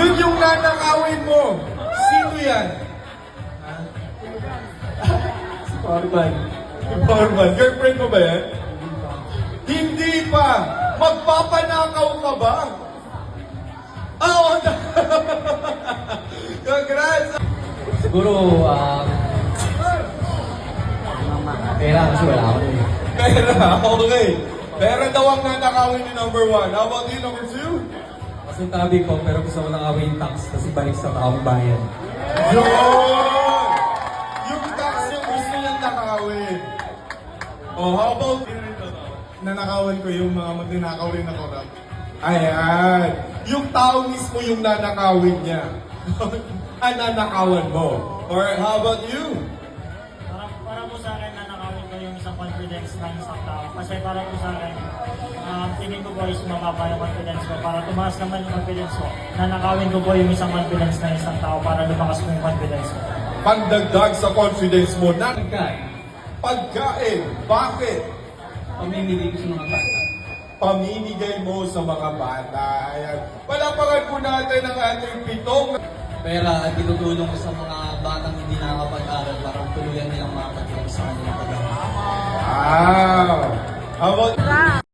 Yun yung nanakawin mo. Sino yan? Normal. Normal. Girlfriend mo ba yan? Hindi pa. Magpapanakaw ka ba? Oo. Congrats! Siguro, pera kasi wala ako eh. Pera, okay. Pera daw ang nanakawin ni number 1. How about you, number 2? Kasi tabi ko, pero gusto ko nakawin tax kasi balik sa taong bayan. Yun! Yung tax yung gusto niyang nakawin. Oh, how about nanakawan ko yung mga magnanakaw rin na korap? Ayan. Yung tao mismo yung nanakawin niya. Nanakawan mo. Or how about you? Para po sa akin, nanakawin ko yung isang confidence ng isang tao. Kasi para po sa akin, tingin ko po is mababa yung confidence ko. Para tumaas naman yung confidence ko, nanakawin ko po yung isang confidence ng isang tao para lumakas po yung confidence ko. Pagdagdag sa confidence mo na Pagkain, pagkain. Bakit? pamimili ko sa mga bata. Pamimigay mo sa mga bata. Ayan. Palapakan po natin ang ating pitong Pera at itutulong ko sa mga batang hindi nakakapag-aral para tuluyan nilang makapagkilang sa kanilang pag-aaral. Wow! How about